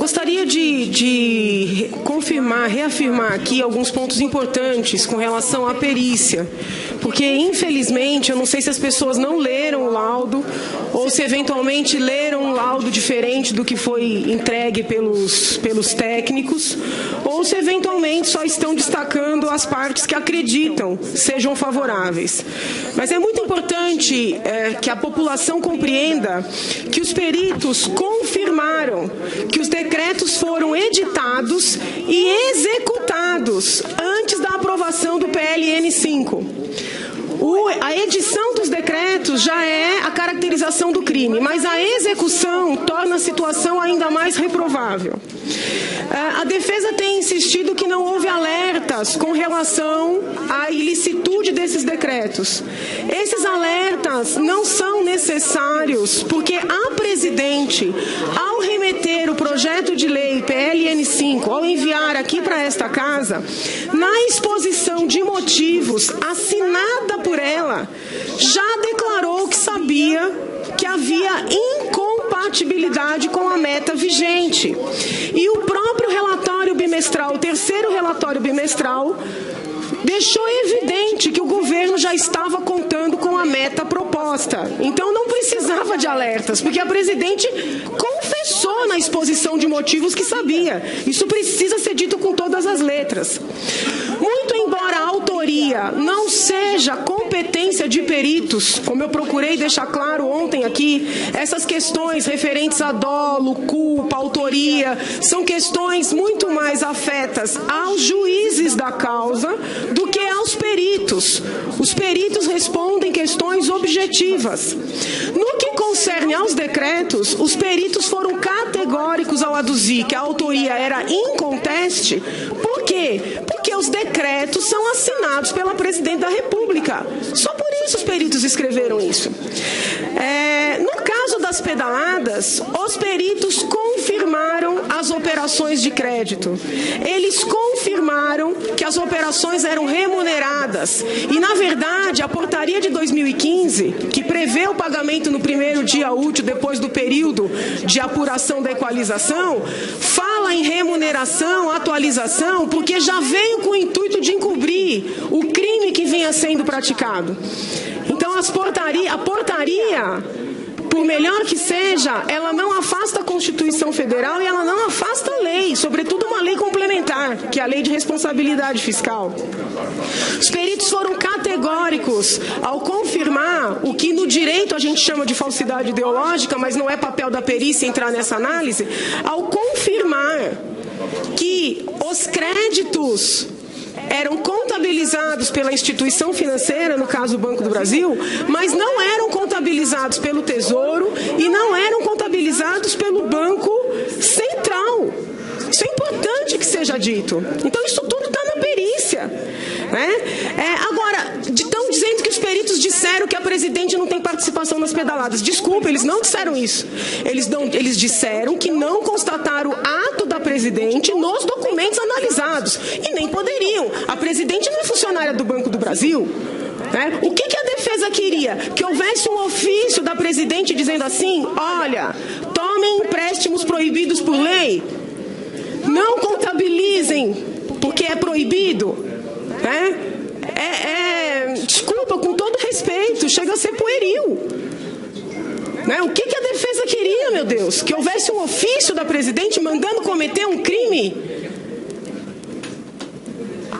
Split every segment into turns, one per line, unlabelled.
Gostaria de confirmar, reafirmar aqui alguns pontos importantes com relação à perícia, porque, infelizmente, eu não sei se as pessoas não leram o laudo ou se, eventualmente, leram um laudo diferente do que foi entregue pelos técnicos, ou se, eventualmente, só estão destacando as partes que acreditam sejam favoráveis. Mas é muito importante que a população compreenda que os peritos confirmaram que os decretos foram editados e executados antes da aprovação do PLN 5. A edição dos decretos já é a caracterização do crime, mas a execução torna a situação ainda mais reprovável. A defesa tem insistido que não houve alertas com relação à ilicitude desses decretos. Esses alertas não são necessários porque a presidente, ao remeter o projeto de lei PLN 5, ao enviar aqui para esta casa, na exposição de motivos assinada por ela, já declarou que sabia que havia incompatibilidade com a meta vigente. E o próprio relatório bimestral, o terceiro relatório bimestral, deixou evidente que o governo já estava contando com a meta proposta. Então não precisava de alertas, porque a presidente confessou na exposição de motivos que sabia. Isso precisa ser dito com todas as letras. Muito embora a autoria não seja competência de peritos, como eu procurei deixar claro ontem aqui, essas questões referentes a dolo, culpa, autoria, são questões muito mais afetas aos juízes da causa do que aos peritos. Os peritos respondem questões objetivas. No que concerne aos decretos, os peritos foram categóricos ao aduzir que a autoria era inconteste. Por quê? Porque os decretos são assinados pela Presidente da República. Só por isso os peritos escreveram isso. No caso das pedaladas, os peritos confirmaram as operações de crédito. Eles confirmaram que as operações eram remuneradas. E, na verdade, a portaria de 2015, que prevê o pagamento no primeiro dia útil depois do período de apuração da equalização, fala em remuneração, atualização, porque já veio com o intuito de encobrir o crime que vinha sendo praticado. Então, a portaria, por melhor que seja, ela não afasta a Constituição Federal e ela não afasta a lei, sobretudo uma lei complementar, que é a Lei de Responsabilidade Fiscal. Os peritos foram categóricos ao confirmar o que no direito a gente chama de falsidade ideológica, mas não é papel da perícia entrar nessa análise, ao confirmar que os créditos eram contabilizados pela instituição financeira, no caso o Banco do Brasil, mas não eram contabilizados pelo Tesouro e não eram contabilizados pelo Banco Central. Isso é importante que seja dito. Então, isso tudo está na perícia. Agora, estão dizendo que os peritos disseram que a presidente não tem participação nas pedaladas. Desculpa, eles não disseram isso. Eles disseram que não constataram o ato da presidente nos documentos analisados. E nem poderiam. A presidente não é funcionária do Banco do Brasil. O que a defesa queria? Que houvesse um ofício da presidente dizendo assim: olha, tomem empréstimos proibidos por lei, não contabilizem porque é proibido. Desculpa, com todo respeito, chega a ser pueril. O que a defesa queria, meu Deus? Que houvesse um ofício da presidente mandando cometer um crime?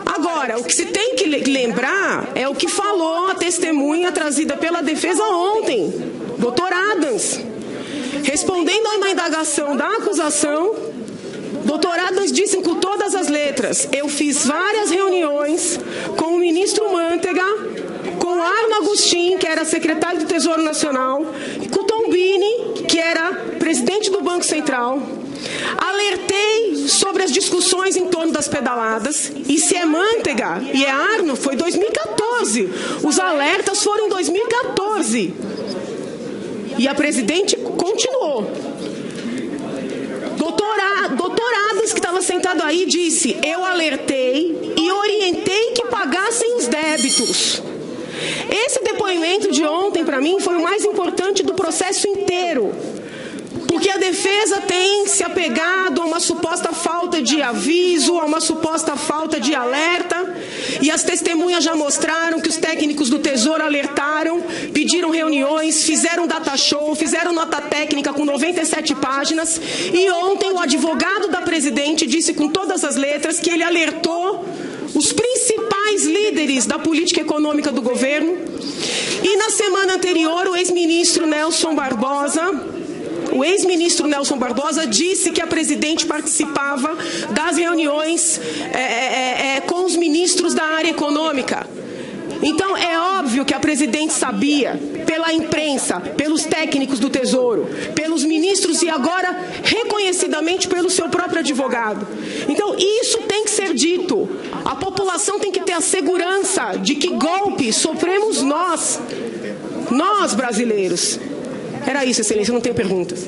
Agora, o que se tem que lembrar é o que falou a testemunha trazida pela defesa ontem, doutor Adams. Respondendo a uma indagação da acusação, doutor Adams disse com todas as letras: eu fiz várias reuniões com o ministro Mantega, com o Arno Agostinho, que era secretário do Tesouro Nacional, e com o Tombini, que era presidente do Banco Central. Alertei sobre as discussões em torno das pedaladas, e se é Mantega e é Arno, foi 2014. Os alertas foram em 2014. E a presidente continuou. Doutor Adams, que estava sentado aí, disse: eu alertei e orientei que pagassem os débitos. Esse depoimento de ontem, para mim, foi o mais importante do processo inteiro. Porque a defesa tem se apegado a uma suposta falta de aviso, a uma suposta falta de alerta, e as testemunhas já mostraram que os técnicos do Tesouro alertaram, pediram reuniões, fizeram data show, fizeram nota técnica com 97 páginas, e ontem o advogado da presidente disse com todas as letras que ele alertou os principais líderes da política econômica do governo. E na semana anterior, o ex-ministro Nelson Barbosa disse que a presidente participava das reuniões com os ministros da área econômica. Então, é óbvio que a presidente sabia, pela imprensa, pelos técnicos do Tesouro, pelos ministros e agora, reconhecidamente, pelo seu próprio advogado. Então, isso tem que ser dito. A população tem que ter a segurança de que golpe sofremos nós brasileiros. Era isso, Excelência, não tenho perguntas.